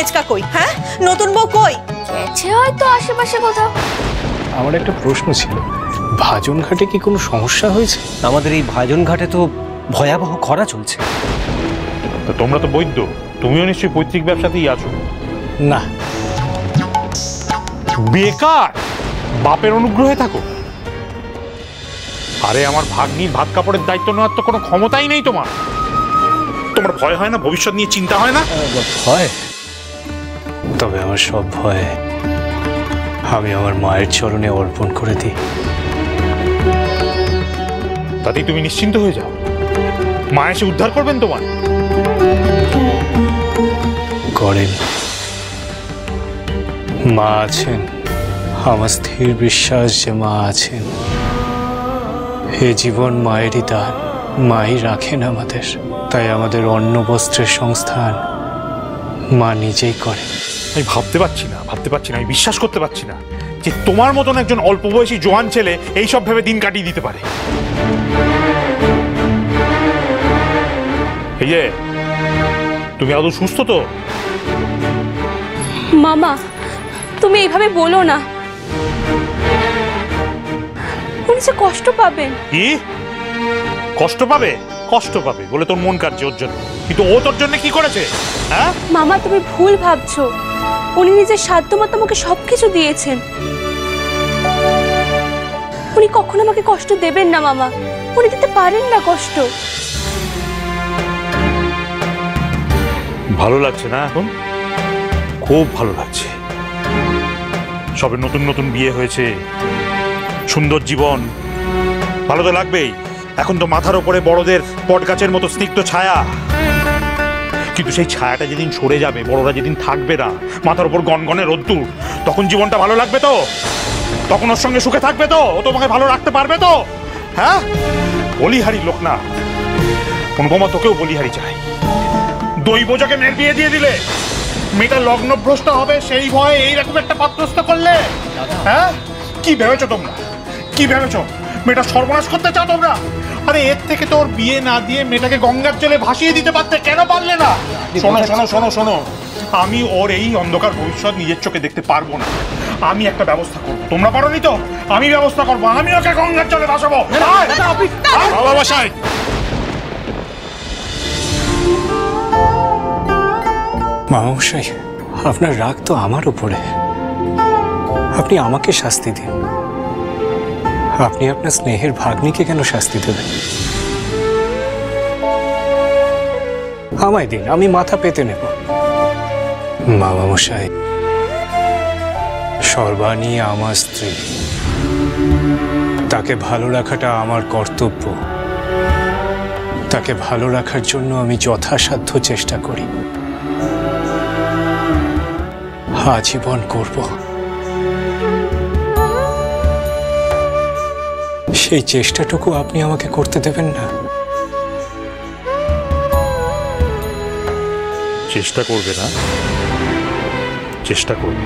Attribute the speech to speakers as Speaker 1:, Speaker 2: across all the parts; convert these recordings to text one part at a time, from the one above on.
Speaker 1: মেচকা কই? হ্যাঁ, নতুন বউ কই?
Speaker 2: গেছে হয়তো আশেপাশে কোথাও।
Speaker 3: আমার একটা প্রশ্ন ছিল, ভাজন ঘাটে কি কোনো সমস্যা হয়েছে?
Speaker 4: আমাদের এই ভাজন ঘাটে তো ভয়াবহ খরা চলছে।
Speaker 5: তোমরা তো বৈদ্য, তুমিও নিশ্চয়ই পৈতৃক ব্যবসাতেই আছো।
Speaker 3: না,
Speaker 5: বেকার বাপের অনুগ্রহে থাকো। আরে আমার ভাগ্নির ভাত কাপড়ের দায়িত্ব নেওয়ার তো কোনো ক্ষমতাই নেই তোমার। তোমার ভয় হয় না? ভবিষ্যৎ নিয়ে চিন্তা হয় না?
Speaker 3: ভয়, তবে আমার সব ভয় আমি আমার মায়ের চরণে অর্পণ করে দিই।
Speaker 5: তাতেই তুমি নিশ্চিন্ত হয়ে যাও, মা এসে উদ্ধার করবেন তোমার।
Speaker 3: করেন, মা আছেন, আমার স্থির বিশ্বাস যে মা আছেন। এ জীবন মায়েরই দান, মাই রাখেন আমাদের, তাই আমাদের অন্ন বস্ত্রের সংস্থান মা নিজেই করে।
Speaker 5: আমি ভাবতে পারছি না, আমি বিশ্বাস করতে পারছি না যে তোমার মতন একজন অল্প বয়সী জোয়ান ছেলে এইসব ভেবে দিন কাটিয়ে দিতে পারে। এই যে তুমি আদৌ সুস্থ তো?
Speaker 2: মামা, তুমি এইভাবে বলো না, উনি যে কষ্ট পাবেন।
Speaker 5: কি কষ্ট পাবে? কষ্ট পাবে বলে তোর মন কাটছে ওর জন্য, কিন্তু ও তোর জন্য কি করেছে? হ্যাঁ
Speaker 2: মামা, তুমি ভুল ভাবছো। উনি নিজের সাধ্যমতো আমাকে সবকিছু দিয়েছেন। উনি কখনো আমাকে কষ্ট দেবেন না মামা, উনি দিতে পারেন না কষ্ট।
Speaker 5: ভালো লাগছে না এখন? খুব ভালো লাগছে। সবে নতুন নতুন বিয়ে হয়েছে, সুন্দর জীবন, ভালো তো লাগবেই। এখন তো মাথার ওপরে বড়দের বট গাছের মতো স্নিগ্ধ ছায়া, কিন্তু সেই ছায়াটা যেদিন সরে যাবে, বড়রা যেদিন থাকবে না, মাথার উপর গনগনে রোদ্দুর, তখন জীবনটা ভালো লাগবে তো? তখন ওর সঙ্গে সুখে থাকবে তো? ও তোমাকে ভালো রাখতে পারবে তো? হ্যাঁ, বলিহারি লোক না অনুপমা, তোকেও বলিহারি চাই। দৈবযোগে মেয়ের বিয়ে দিয়ে দিলে মেয়েটা লগ্নভ্রষ্ট হবে সেই ভয়ে এইরকম একটা পাত্রস্থ করলে? হ্যাঁ, কি ভেবেছো তোমরা? কি ভেবেছো মেয়েটা সর্বনাশ করতে চাও তোমরা? আরে এর থেকে তোর বিয়ে না দিয়ে মেয়েটাকে গঙ্গার জলে ভাসিয়ে দিতে পারতে, কেন পারলে না? শোনো শোনো শোনো শোনো, আমি ওর এই অন্ধকার ভবিষ্যৎ নিজের চোখে দেখতে পারবো না। আমি একটা ব্যবস্থা করবো, তোমরা পারোনি তো? আমি ব্যবস্থা করবো, আমি ওকে গঙ্গার জলে ভাসাবো। বাসায়
Speaker 3: মামামশাই, আপনার রাগ তো আমার উপরে, আপনি আমাকে শাস্তি দিন। আপনি আপনার স্নেহের ভাগ্নিকে কেন শাস্তি দেবেন? আমায় দিন, আমি মাথা পেতে নেব। মামামশাই, সর্বাণী আমার স্ত্রী, তাকে ভালো রাখাটা আমার কর্তব্য। তাকে ভালো রাখার জন্য আমি যথাসাধ্য চেষ্টা করি, আজীবন করব। সেই চেষ্টাটুকু আপনি আমাকে করতে দেবেন না?
Speaker 5: চেষ্টা করবে না? চেষ্টা করবে,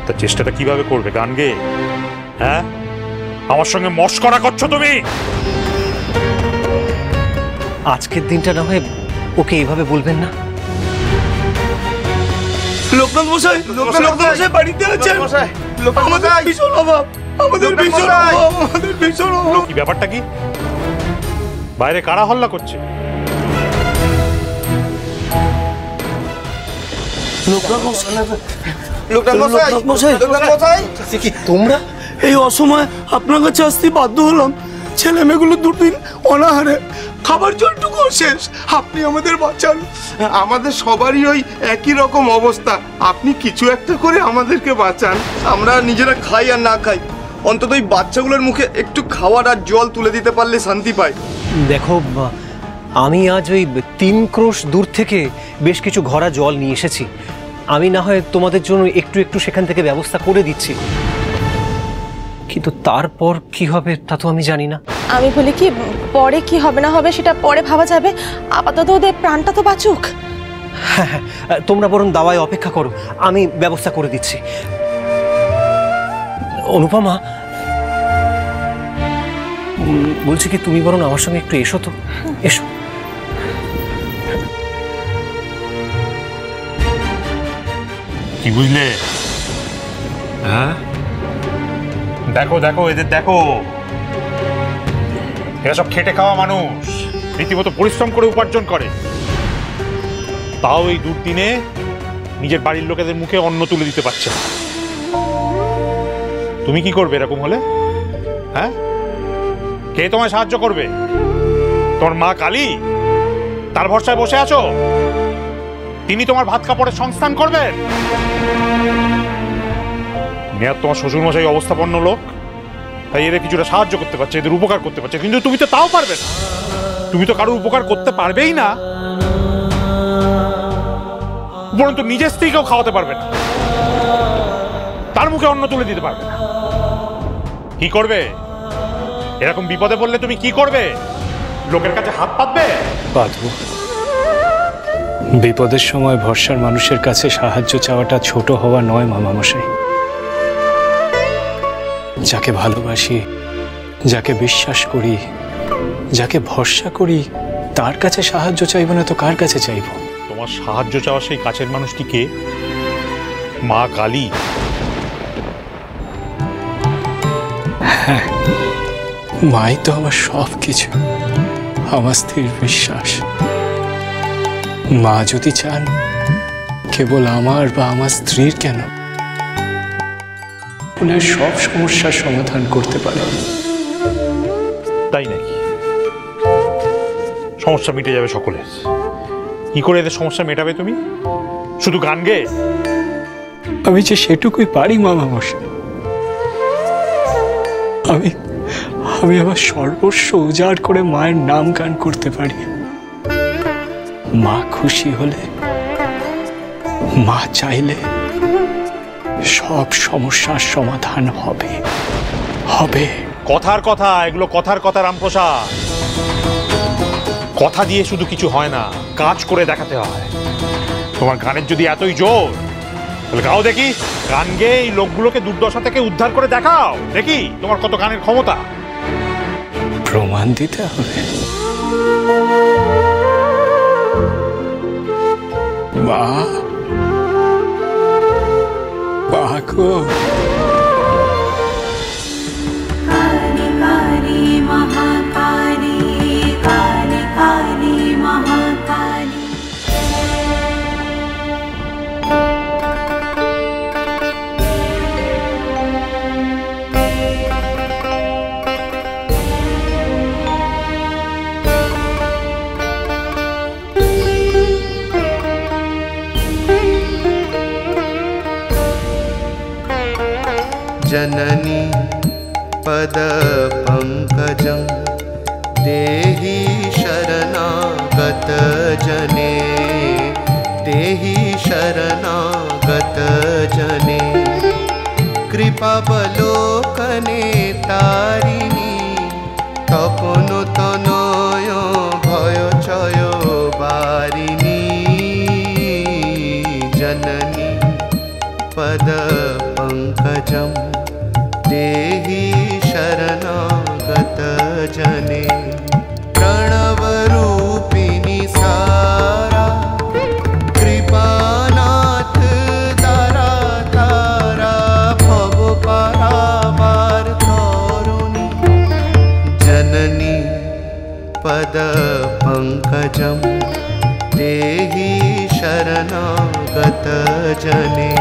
Speaker 5: তা চেষ্টাটা কিভাবে করবে? গান গেয়ে? হ্যাঁ, আমার সঙ্গে মশকরা করছো তুমি?
Speaker 4: আজকের দিনটা না হয় ওকে এইভাবে বলবেন না।
Speaker 6: লোকনাথ মশাই, লোকনাথ মশাই বাড়িতে আছেন? আমাদের ভীষণ অভাব, আমাদের ভীষণ অভাব, আমাদের ভীষণ অভাব।
Speaker 5: কি ব্যাপারটা কি? বাইরে কারা হল্লা করছে?
Speaker 4: তোমরা
Speaker 6: এই অসময় আপনার কাছে আসতে বাধ্য হলাম। ছেলে মেয়েগুলো দুদিন অনাহারে, খাবার জলটুকু শেষ। আপনি আমাদের বাঁচান।
Speaker 7: আমাদের সবারই ওই একই রকম অবস্থা, আপনি কিছু একটা করে আমাদেরকে বাঁচান।
Speaker 6: আমরা নিজেরা খাই আর না খাই, অন্তত ওই বাচ্চাগুলোর মুখে একটু খাওয়ার আর জল তুলে দিতে পারলে শান্তি পাই।
Speaker 4: দেখো, আমি আজ ওই 3 ক্রোশ দূর থেকে বেশ কিছু ঘরা জল নিয়ে এসেছি। আমি না হয় তোমাদের জন্য একটু একটু সেখান থেকে ব্যবস্থা করে দিচ্ছি, কিন্তু তারপর কি হবে তা তো আমি জানি না।
Speaker 1: আমি বলি কি, পরে কি হবে না হবে সেটা পরে ভাবা যাবে, আপাতত ওদের প্রাণটা তো বাঁচুক।
Speaker 4: হ্যাঁ হ্যাঁ, তোমরা বরং দাওয়ায় অপেক্ষা করো, আমি ব্যবস্থা করে দিচ্ছি। অনুপমা, বলছি কি, তুমি বরং আমার সঙ্গে একটু এসো তো, এসো।
Speaker 5: কি বুঝলে? হ্যাঁ, দেখো দেখো এদের দেখো, এরা সব খেটে খাওয়া মানুষ, রীতিমতো পরিশ্রম করে উপার্জন করে, তাও এই দুর্দিনে নিজের বাড়ির লোকেদের মুখে অন্ন তুলে দিতে পারছে না। তুমি কি করবে এরকম হলে? হ্যাঁ, কে তোমায় সাহায্য করবে? তোমার মা কালী, তার ভরসায় বসে আছো? তিনি তোমার ভাত কাপড়ের সংস্থান করবেন? মেয়াদ তোমার শ্বশুরমশাই অবস্থাপন্ন লোক, তাই এদের কিছুটা সাহায্য করতে পারছে, এদের উপকার করতে পারছে, কিন্তু তুমি তো তাও পারবে না। তুমি তো কারোর উপকার করতে পারবেই না, উপরন্তু নিজের স্ত্রীকেও খাওয়াতে পারবে না, তার মুখে অন্ন তুলে দিতে পারবে না। কি করবে? এরকম বিপদে পড়লে তুমি কি করবে? লোকের কাছে হাত পাতবে?
Speaker 3: পাতবো। বিপদের সময় ভরসার মানুষের কাছে সাহায্য চাওয়াটা ছোট হওয়া নয় মামামশাই। যাকে ভালোবাসি, যাকে বিশ্বাস করি, যাকে ভরসা করি, তার কাছে সাহায্য চাইব না তো কার কাছে চাইব?
Speaker 5: তোমার সাহায্য চাওয়া সেই কাছের মানুষটি কে? মা কালী।
Speaker 3: হ্যাঁ, মাই তো আমার সব কিছু, আমার স্থির বিশ্বাস। মা যদি চান কেবল আমার বা আমার স্ত্রীর কেন, ফুলের সব সমস্যার সমাধান করতে পারে।
Speaker 5: তাই নাকি? সমস্যা মিটে যাবে সকলের। কি করে এদের সমস্যা মেটাবে তুমি? শুধু গান গেয়ে?
Speaker 3: আমি যে সেটুকুই পারি মামামশাই। আমি আমার সর্বস্ব উজাড় করে মায়ের নাম গান করতে পারি। মা খুশি হলে, মা চাইলে সব সমস্যার সমাধান হবে। হবে।
Speaker 5: কথার কথা, এগুলো কথার কথা রামপ্রসাদ। কথা দিয়ে শুধু কিছু হয় না, কাজ করে দেখাতে হয়। তোমার গানের যদি এতই জোর, তাহলে গাও দেখি, গান গেয়ে এই লোকগুলোকে দুর্দশা থেকে উদ্ধার করে দেখাও দেখি তোমার কত গানের ক্ষমতা।
Speaker 3: প্রমাণ দিতে হবে। মা, গো,
Speaker 8: काली काली महाकाली काली काली महाकाली
Speaker 7: जननी पद पंकजं देहि शरणागत जने देहि शरणागत जने कृपावलोकने तारिणी तपन तनय भय चय बारिणी जननी पद पंकजं देहि शरणागत जने प्रणवरूपिणी सारा कृपानाथ दारा तारा भव पारावार तरुणी जननी पद पंकजं देहि शरणागत जने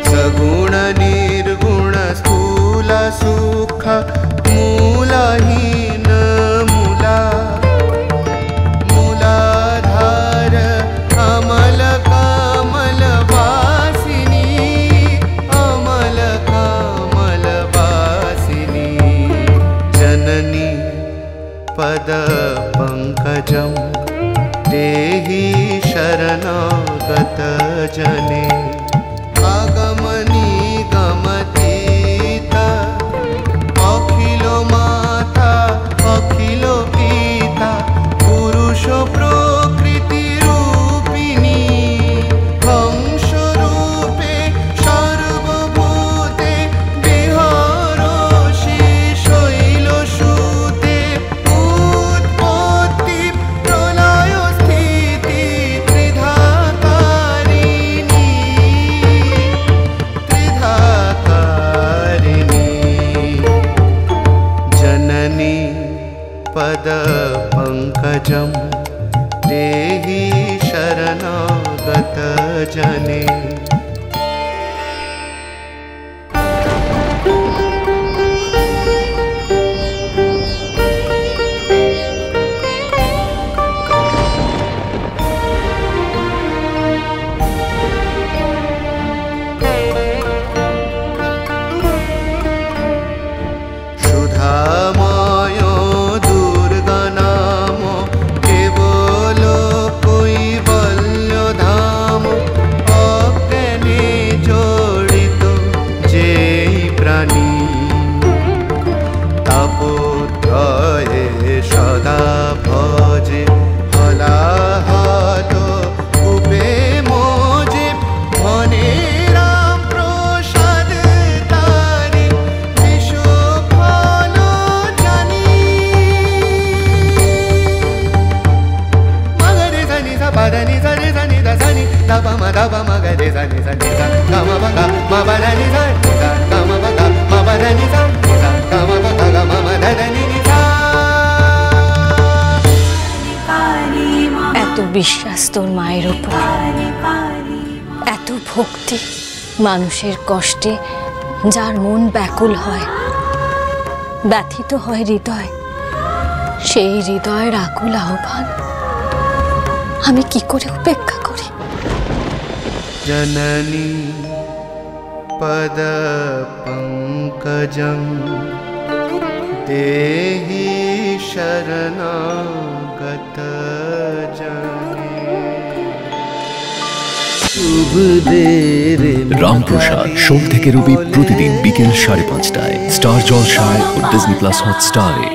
Speaker 7: सगुण निर्गुण स्थूल सुख मूलहीन मूला मूला
Speaker 9: তোর মায়ের ওপর। এত ভক্তি মানুষের কষ্টে যার মন ব্যাকুল হয়, ব্যথিত হয় হৃদয়, সেই হৃদয়ের আকুল আহ্বান আমি কি করে উপেক্ষা করি?
Speaker 10: জননী পদ পঙ্কজং দেহি শরণাগত জনে।
Speaker 11: রামপ্রসাদ সোম থেকে রবি প্রতিদিন বিকেল 5:30টায় স্টার জলসায় ও ডিজনি প্লাস হটস্টারে।